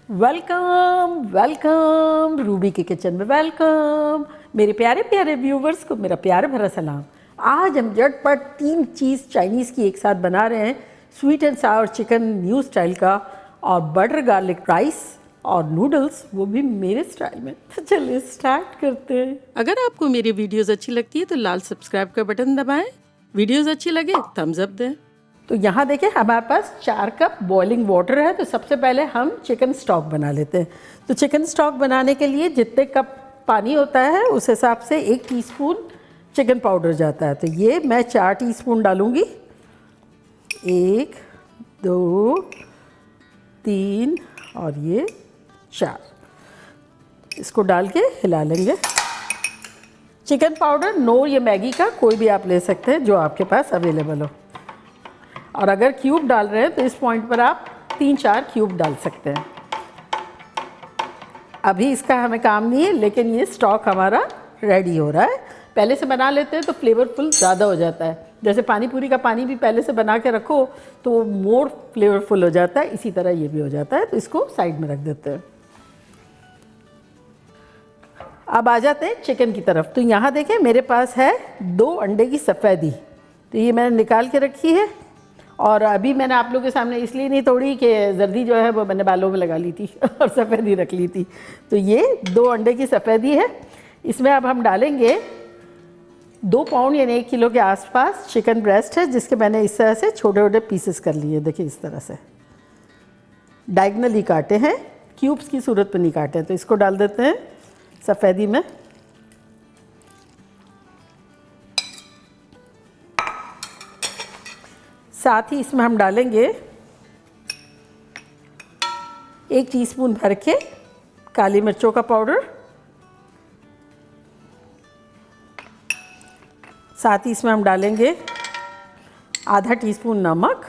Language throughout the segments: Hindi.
वेलकम वेलकम रूबी के किचन में वेलकम। मेरे प्यारे प्यारे व्यूवर्स को मेरा प्यार भरा सलाम। आज हम झटपट 3 चीज़ चाइनीज़ की एक साथ बना रहे हैं। Sweet and Sawar chicken new style का और बटर गार्लिक राइस और नूडल्स, वो भी मेरे स्टाइल में। तो चलिए स्टार्ट करते हैं। अगर आपको मेरी वीडियोज़ अच्छी लगती है तो लाल सब्सक्राइब का बटन दबाएं। वीडियोज़ अच्छी लगे थम्स अप दें। तो यहाँ देखिए हमारे पास 4 कप बॉइलिंग वाटर है। तो सबसे पहले हम चिकन स्टॉक बना लेते हैं। तो चिकन स्टॉक बनाने के लिए जितने कप पानी होता है उस हिसाब से 1 टीस्पून चिकन पाउडर जाता है। तो ये मैं 4 टीस्पून डालूँगी। 1 2 3 और ये 4। इसको डाल के हिला लेंगे। चिकन पाउडर नोर या मैगी का कोई भी आप ले सकते हैं जो आपके पास अवेलेबल हो। और अगर क्यूब डाल रहे हैं तो इस पॉइंट पर आप 3-4 क्यूब डाल सकते हैं। अभी इसका हमें काम नहीं है, लेकिन ये स्टॉक हमारा रेडी हो रहा है। पहले से बना लेते हैं तो फ्लेवरफुल ज़्यादा हो जाता है। जैसे पानी पूरी का पानी भी पहले से बना के रखो तो मोर फ्लेवरफुल हो जाता है, इसी तरह ये भी हो जाता है। तो इसको साइड में रख देते हैं। अब आ जाते हैं चिकन की तरफ। तो यहाँ देखें मेरे पास है 2 अंडे की सफ़ेदी। तो ये मैंने निकाल के रखी है। और अभी मैंने आप लोगों के सामने इसलिए नहीं तोड़ी कि जर्दी जो है वो मैंने बालों में लगा ली थी और सफ़ेदी रख ली थी। तो ये 2 अंडे की सफ़ेदी है। इसमें अब हम डालेंगे 2 पाउंड यानी 1 किलो के आसपास चिकन ब्रेस्ट है, जिसके मैंने इस तरह से छोटे छोटे पीसेस कर लिए। देखिए इस तरह से डायगनली काटे हैं, क्यूब्स की सूरत में नहीं काटे हैं। तो इसको डाल देते हैं सफ़ेदी में। साथ ही इसमें हम डालेंगे 1 टीस्पून भर के काली मिर्चों का पाउडर। साथ ही इसमें हम डालेंगे आधा टीस्पून नमक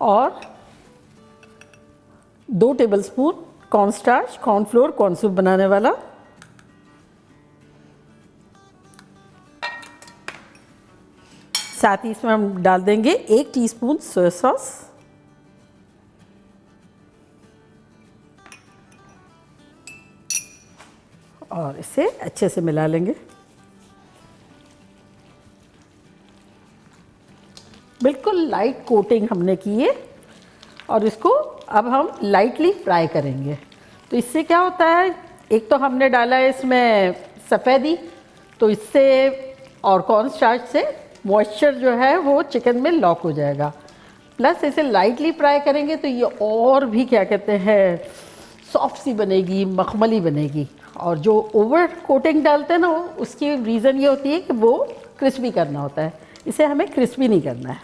और 2 टेबलस्पून कॉर्नस्टार्च, कॉर्नफ्लोर, कॉर्नसूप बनाने वाला। साथ ही इसमें हम डाल देंगे 1 टीस्पून सोया सॉस और इसे अच्छे से मिला लेंगे। बिल्कुल लाइट कोटिंग हमने की है और इसको अब हम लाइटली फ्राई करेंगे। तो इससे क्या होता है, एक तो हमने डाला है इसमें सफ़ेदी, तो इससे और कॉर्न स्टार्च से मॉइस्चर जो है वो चिकन में लॉक हो जाएगा। प्लस इसे लाइटली फ्राई करेंगे तो ये और भी क्या कहते हैं सॉफ्ट सी बनेगी, मखमली बनेगी। और जो ओवर कोटिंग डालते हैं ना उसकी रीज़न ये होती है कि वो क्रिस्पी करना होता है, इसे हमें क्रिस्पी नहीं करना है।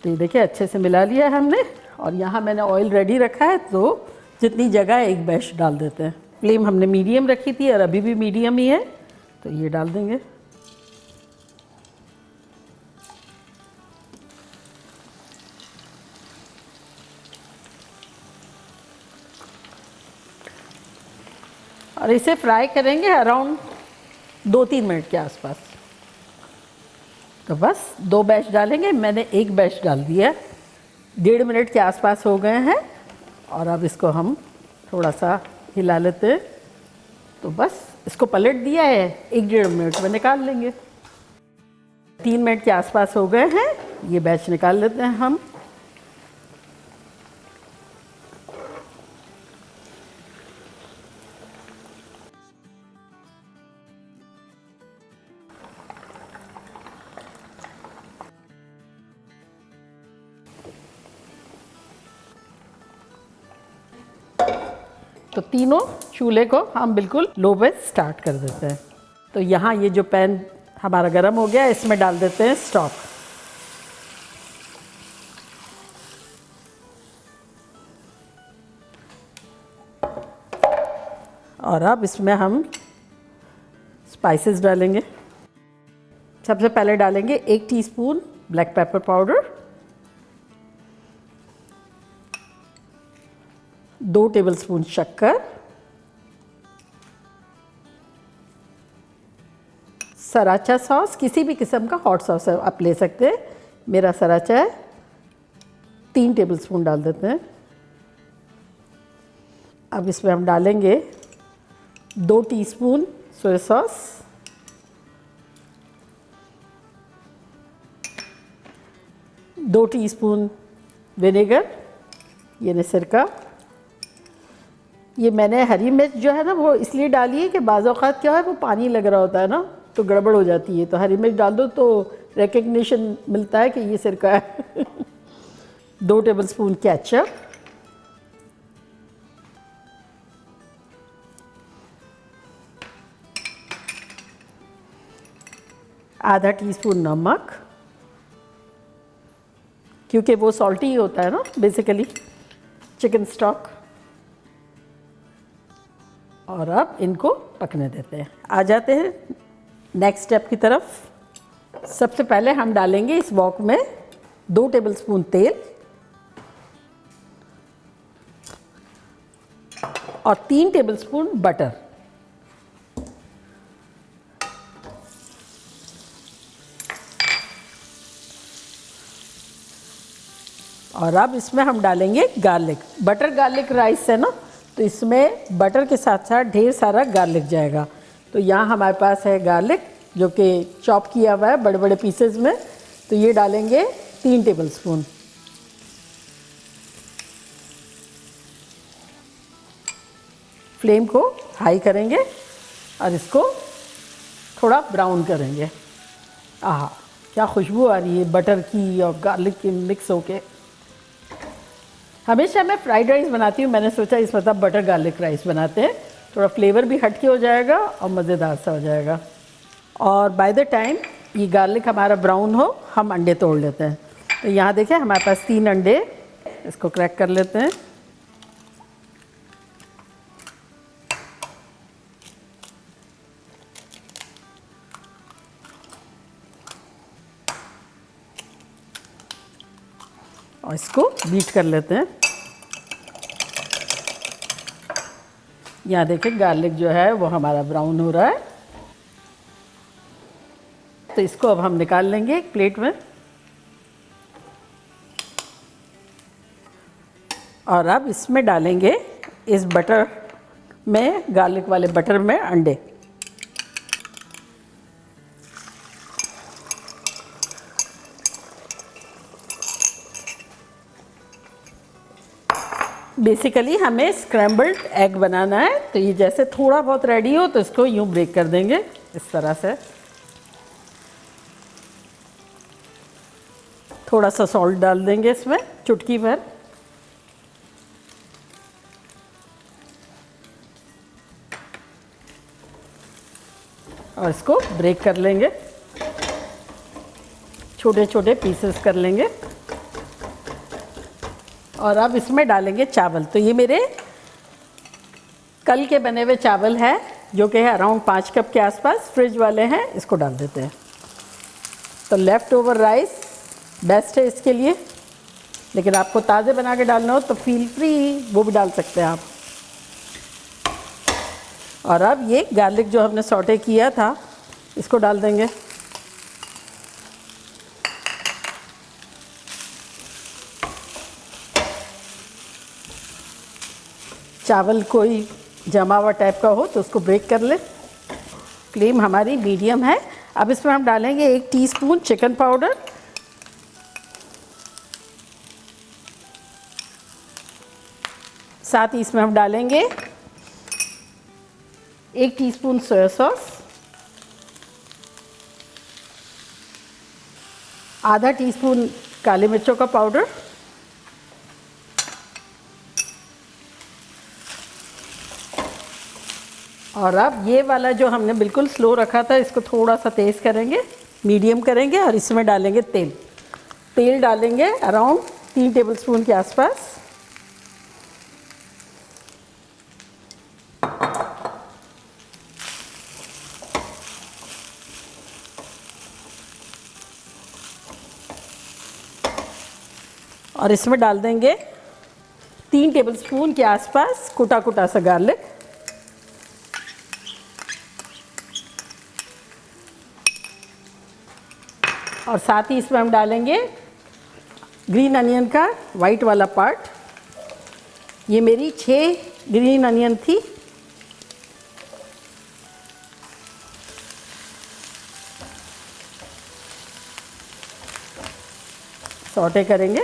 तो ये देखिए अच्छे से मिला लिया है हमने। और यहाँ मैंने ऑयल रेडी रखा है, तो जितनी जगह एक बैश डाल देते हैं। फ्लेम हमने मीडियम रखी थी और अभी भी मीडियम ही है। तो ये डाल देंगे। और इसे फ्राई करेंगे अराउंड 2-3 मिनट के आसपास। तो बस 2 बैच डालेंगे, मैंने 1 बैच डाल दिया। 1.5 मिनट के आसपास हो गए हैं और अब इसको हम थोड़ा सा हिला लेते हैं। तो बस इसको पलट दिया है, 1-1.5 मिनट में निकाल लेंगे। 3 मिनट के आसपास हो गए हैं, ये बैच निकाल लेते हैं हम। तो तीनों चूल्हे को हम बिल्कुल लो पे स्टार्ट कर देते हैं। तो यहाँ ये जो पैन हमारा गर्म हो गया है, इसमें डाल देते हैं स्टॉक। और अब इसमें हम स्पाइसेस डालेंगे। सबसे पहले डालेंगे 1 teaspoon black pepper powder, 2 tablespoon शक्कर, सराचा सॉस, किसी भी किस्म का हॉट सॉस आप ले सकते हैं, मेरा सराचा है, 3 टेबलस्पून डाल देते हैं। अब इसमें हम डालेंगे 2 teaspoon soya sauce, 2 teaspoon vinegar यानी सिरका। ये मैंने हरी मिर्च जो है ना वो इसलिए डाली है कि बाज़ औक़ात क्या है वो पानी लग रहा होता है ना तो गड़बड़ हो जाती है, तो हरी मिर्च डाल दो तो रिकग्निशन मिलता है कि ये सिरका है। 2 टेबलस्पून केचप, आधा टीस्पून नमक, क्योंकि वो सॉल्टी होता है ना बेसिकली चिकन स्टॉक। और अब इनको पकने देते हैं। आ जाते हैं नेक्स्ट स्टेप की तरफ। सबसे पहले हम डालेंगे इस वॉक में 2 टेबलस्पून तेल और 3 टेबलस्पून बटर। और अब इसमें हम डालेंगे गार्लिक। बटर गार्लिक राइस है ना, तो इसमें बटर के साथ साथ ढेर सारा गार्लिक जाएगा। तो यहाँ हमारे पास है गार्लिक जो कि चॉप किया हुआ है बड़े बड़े पीसेस में, तो ये डालेंगे 3 टेबलस्पून। फ्लेम को हाई करेंगे और इसको थोड़ा ब्राउन करेंगे। आहा, क्या खुशबू आ रही है बटर की और गार्लिक की मिक्स होके। हमेशा मैं फ्राइड राइस बनाती हूँ, मैंने सोचा इस मतलब बटर गार्लिक राइस बनाते हैं, थोड़ा फ्लेवर भी हटके हो जाएगा और मज़ेदार सा हो जाएगा। और बाय द टाइम ये गार्लिक हमारा ब्राउन हो हम अंडे तोड़ लेते हैं। तो यहाँ देखें हमारे पास 3 अंडे, इसको क्रैक कर लेते हैं। और इसको बीट कर लेते हैं। यहाँ देखें गार्लिक जो है वो हमारा ब्राउन हो रहा है, तो इसको अब हम निकाल लेंगे एक प्लेट में। और अब इसमें डालेंगे इस बटर में, गार्लिक वाले बटर में अंडे। बेसिकली हमें स्क्रैम्बल्ड एग बनाना है, तो ये जैसे थोड़ा बहुत रेडी हो तो इसको यूं ब्रेक कर देंगे इस तरह से। थोड़ा सा सॉल्ट डाल देंगे इसमें, चुटकी भर। और इसको ब्रेक कर लेंगे, छोटे छोटे पीसेस कर लेंगे। और अब इसमें डालेंगे चावल। तो ये मेरे कल के बने हुए चावल हैं जो कि है अराउंड 5 कप के आसपास, फ्रिज वाले हैं। इसको डाल देते हैं। तो लेफ़्ट ओवर राइस बेस्ट है इसके लिए, लेकिन आपको ताज़े बना के डालना हो तो फील फ्री वो भी डाल सकते हैं आप। और अब ये गार्लिक जो हमने सॉटे किया था इसको डाल देंगे। चावल कोई जमा हुआ टाइप का हो तो उसको ब्रेक कर ले। फ्लेम हमारी मीडियम है। अब इसमें हम डालेंगे 1 टीस्पून चिकन पाउडर, साथ ही इसमें हम डालेंगे 1 टीस्पून सोया सॉस, आधा टीस्पून काली मिर्चों का पाउडर, और अब ये वाला जो हमने बिल्कुल स्लो रखा था इसको थोड़ा सा तेज़ करेंगे, मीडियम करेंगे और इसमें डालेंगे तेल। तेल डालेंगे अराउंड 3 टेबलस्पून के आसपास। और इसमें डाल देंगे 3 टेबलस्पून के आसपास कुटा कुटा सा गार्लिक। और साथ ही इसमें हम डालेंगे ग्रीन अनियन का वाइट वाला पार्ट। ये मेरी 6 ग्रीन अनियन थी। सौटे करेंगे,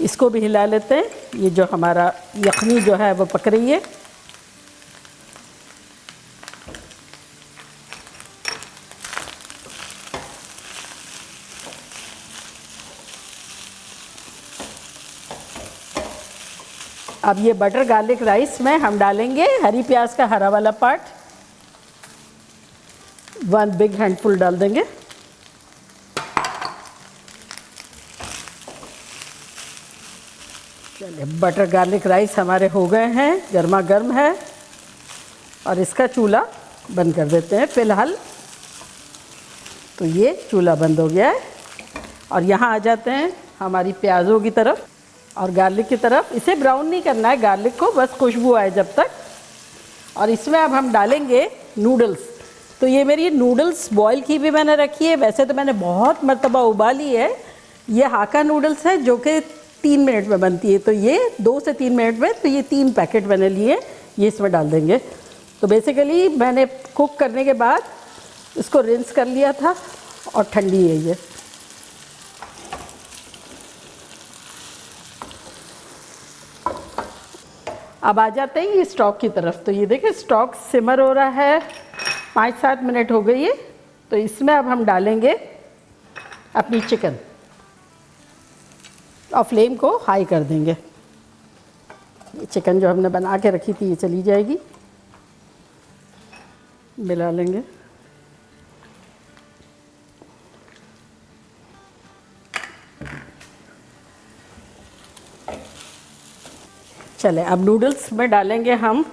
इसको भी हिला लेते हैं। ये जो हमारा यखनी जो है वो पक रही है। अब ये बटर गार्लिक राइस में हम डालेंगे हरी प्याज का हरा वाला पार्ट, 1 बिग हैंडफुल डाल देंगे। चलिए, बटर गार्लिक राइस हमारे हो गए हैं, गर्मा गर्म है। और इसका चूल्हा बंद कर देते हैं फ़िलहाल। तो ये चूल्हा बंद हो गया है। और यहाँ आ जाते हैं हमारी प्याज़ों की तरफ और गार्लिक की तरफ। इसे ब्राउन नहीं करना है गार्लिक को, बस खुशबू आए जब तक। और इसमें अब हम डालेंगे नूडल्स। तो ये मेरी नूडल्स बॉईल की भी मैंने रखी है, वैसे तो मैंने बहुत मरतबा उबाली है। ये हाका नूडल्स है जो कि 3 मिनट में बनती है, तो ये 2 से 3 मिनट में, तो ये 3 पैकेट मैंने लिए, ये इसमें डाल देंगे। तो बेसिकली मैंने कुक करने के बाद इसको रिंस कर लिया था और ठंडी है ये। अब आ जाते हैं ये स्टॉक की तरफ। तो ये देखिए स्टॉक सिमर हो रहा है, 5-7 मिनट हो गई है। तो इसमें अब हम डालेंगे अपनी चिकन और फ्लेम को हाई कर देंगे। ये चिकन जो हमने बना के रखी थी ये चली जाएगी, मिला लेंगे। चले, अब नूडल्स में डालेंगे हम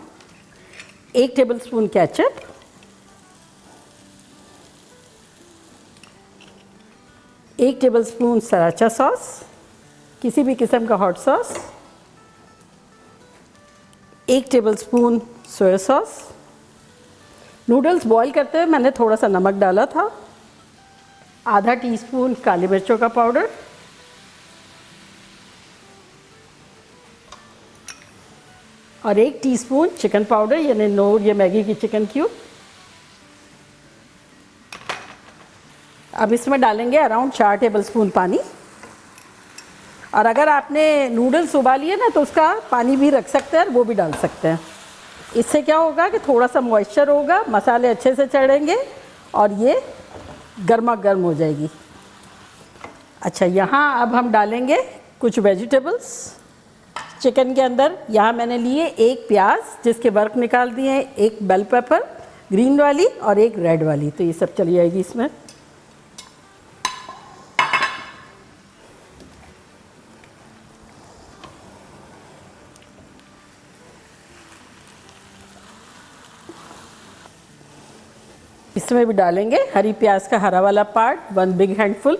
1 टेबलस्पून केचप, 1 टेबलस्पून सराचा सॉस, किसी भी किस्म का hot sauce, 1 tablespoon soya sauce. Noodles boil करते हुए मैंने थोड़ा सा नमक डाला था, आधा टीस्पून काली मिर्चों का पाउडर, और 1 टीस्पून चिकन पाउडर यानी नोर या मैगी की चिकन क्यूब। अब इसमें डालेंगे अराउंड 4 टेबलस्पून पानी। और अगर आपने नूडल्स उबालिए ना तो उसका पानी भी रख सकते हैं और वो भी डाल सकते हैं। इससे क्या होगा कि थोड़ा सा मॉइस्चर होगा, मसाले अच्छे से चढ़ेंगे और ये गर्मा गर्म हो जाएगी। अच्छा, यहाँ अब हम डालेंगे कुछ वेजिटेबल्स चिकन के अंदर। यहाँ मैंने लिए 1 प्याज जिसके वर्क निकाल दिए हैं, 1 बेल पेपर ग्रीन वाली और 1 रेड वाली, तो ये सब चली जाएगी इसमें। इसमें भी डालेंगे हरी प्याज का हरा वाला पार्ट, 1 बिग हैंडफुल।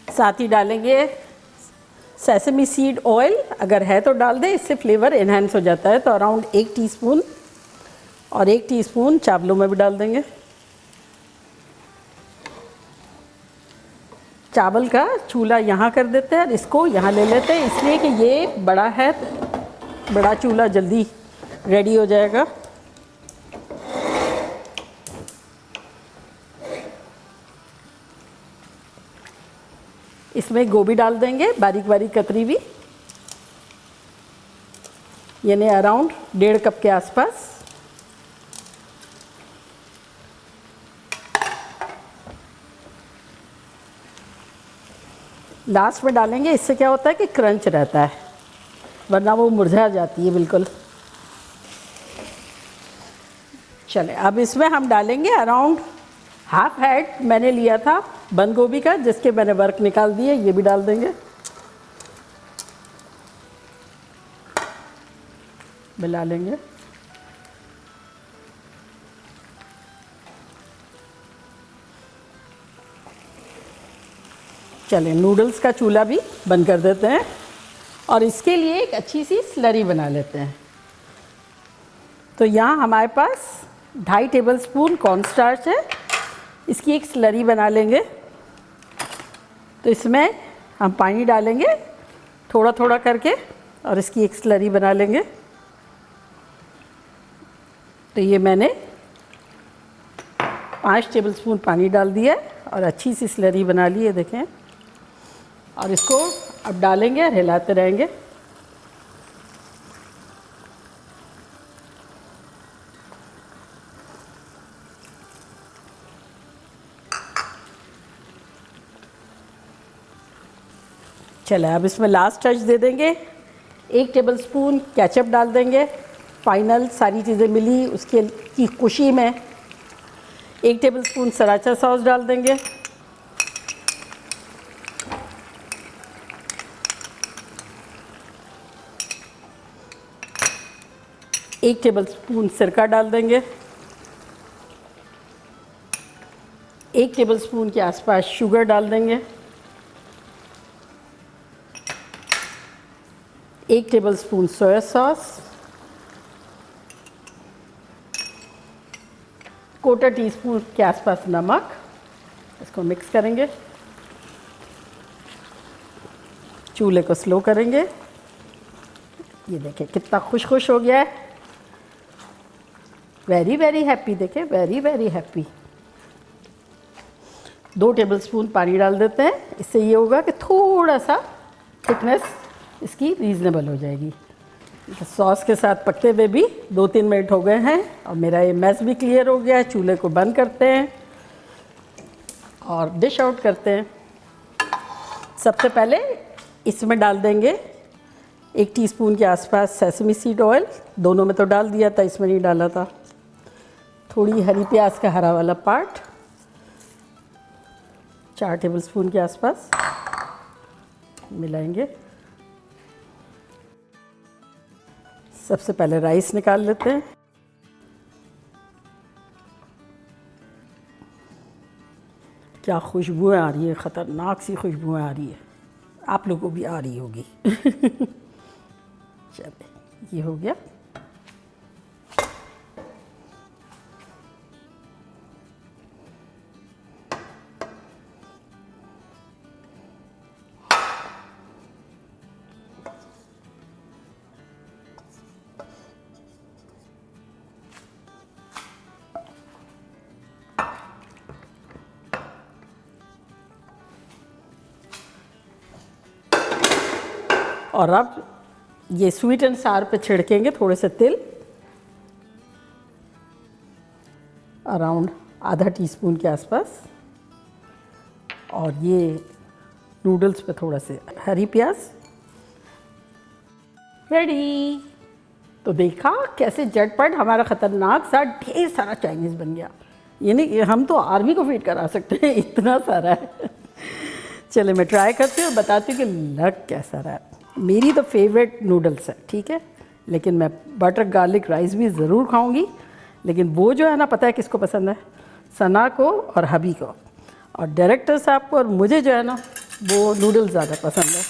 साथ ही डालेंगे सेसमी सीड ऑयल, अगर है तो डाल दें, इससे फ्लेवर एनहांस हो जाता है। तो अराउंड 1 टीस्पून और 1 टीस्पून चावलों में भी डाल देंगे। चावल का चूल्हा यहाँ कर देते हैं और इसको यहाँ ले लेते हैं, इसलिए कि ये बड़ा है, बड़ा चूल्हा जल्दी रेडी हो जाएगा। इसमें गोभी डाल देंगे, बारीक बारीक कतरी हुई, यानी अराउंड 1.5 कप के आसपास। लास्ट में डालेंगे, इससे क्या होता है कि क्रंच रहता है, वरना वो मुरझा जाती है बिल्कुल। चले, अब इसमें हम डालेंगे अराउंड हाफ हेड मैंने लिया था बंद गोभी का, जिसके मैंने वर्क निकाल दिए, ये भी डाल देंगे, मिला लेंगे। चलें, नूडल्स का चूल्हा भी बंद कर देते हैं और इसके लिए एक अच्छी सी स्लरी बना लेते हैं। तो यहाँ हमारे पास 2.5 टेबलस्पून कॉर्नस्टार्च है, इसकी एक स्लरी बना लेंगे। तो इसमें हम पानी डालेंगे थोड़ा थोड़ा करके और इसकी एक स्लरी बना लेंगे। तो ये मैंने 5 टेबलस्पून पानी डाल दिया है और अच्छी सी स्लरी बना ली है, देखें। और इसको अब डालेंगे और हिलाते रहेंगे। चले अब इसमें लास्ट टच दे देंगे, 1 टेबलस्पून केचप डाल देंगे। फाइनल सारी चीज़ें मिली उसके की खुशी में 1 टेबलस्पून सराचा सॉस डाल देंगे। एक टेबलस्पून सिरका डाल देंगे। 1 टेबलस्पून के आसपास शुगर डाल देंगे। 1 टेबलस्पून सोया सॉस, 1/4 टीस्पून के आसपास नमक। इसको मिक्स करेंगे, चूल्हे को स्लो करेंगे। ये देखें कितना खुश खुश हो गया है, वेरी वेरी हैप्पी। देखें वेरी वेरी हैप्पी। 2 टेबलस्पून पानी डाल देते हैं, इससे ये होगा कि थोड़ा सा थिकनेस इसकी रीज़नेबल हो जाएगी। सॉस के साथ पकते हुए भी 2-3 मिनट हो गए हैं और मेरा ये मैस भी क्लियर हो गया है। चूल्हे को बंद करते हैं और डिश आउट करते हैं। सबसे पहले इसमें डाल देंगे 1 टीस्पून के आसपास सेसमी सीड ऑयल। दोनों में तो डाल दिया था, इसमें नहीं डाला था। थोड़ी हरी प्याज का हरा वाला पार्ट, 4 टेबलस्पून के आसपास मिलाएंगे। सबसे पहले राइस निकाल लेते हैं। क्या खुशबुएं आ रही है, ख़तरनाक सी खुशबुएं आ रही है, आप लोगों को भी आ रही होगी। चलिए ये हो गया। और अब ये स्वीट एंड सार पे छिड़केंगे थोड़े से तिल, अराउंड आधा टीस्पून के आसपास। और ये नूडल्स पे थोड़ा से हरी प्याज। रेडी। तो देखा कैसे झटपट हमारा ख़तरनाक सा ढेर सारा चाइनीज़ बन गया। ये नहीं, हम तो आर्मी को फीड करा सकते हैं, इतना सारा है। चले मैं ट्राई करती हूँ और बताती हूँ कि लग कैसा रहा है। मेरी तो फेवरेट नूडल्स है, ठीक है, लेकिन मैं बटर गार्लिक राइस भी ज़रूर खाऊंगी। लेकिन वो जो है ना, पता है किसको पसंद है? सना को और हबी को, और डायरेक्टर साहब को और मुझे जो है ना, वो नूडल्स ज़्यादा पसंद है।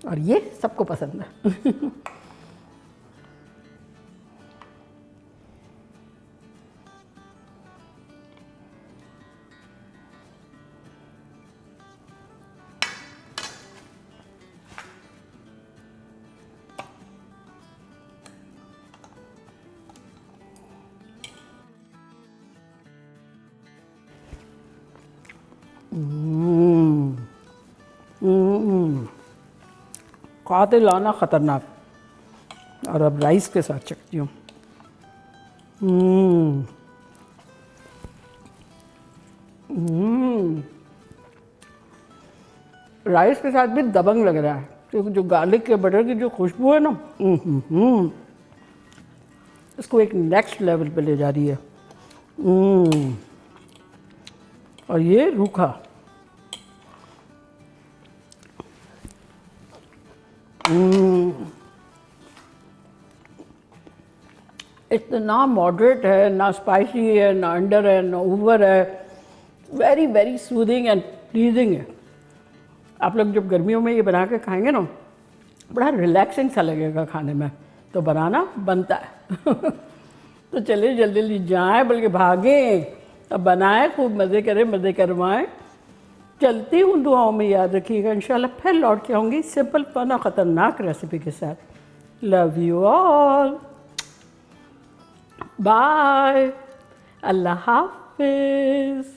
और ये सबको पसंद है। खाते लाना ख़तरनाक। और अब राइस के साथ चखती हूँ। राइस के साथ भी दबंग लग रहा है, क्योंकि जो गार्लिक के बटर की जो खुशबू है ना, इसको एक नेक्स्ट लेवल पे ले जा रही है। और ये रूखा, इतना मॉडरेट है, ना स्पाइसी है, ना अंडर है, ना ओवर है। Very very soothing and pleasing है। आप लोग जब गर्मियों में ये बना के खाएंगे ना, बड़ा रिलैक्सिंग सा लगेगा खाने में, तो बनाना बनता है। तो चलिए जल्दी जल्दी जाएं, बल्कि भागें, अब बनाएं, खूब मज़े करें, मज़े करवाएं। चलती हूँ, दुआओं में याद रखिएगा। इंशाल्लाह फिर लौट के आऊँगी सिंपल फन और ख़तरनाक रेसिपी के साथ। लव यू ऑल, बाय, अल्लाह हाफिज़।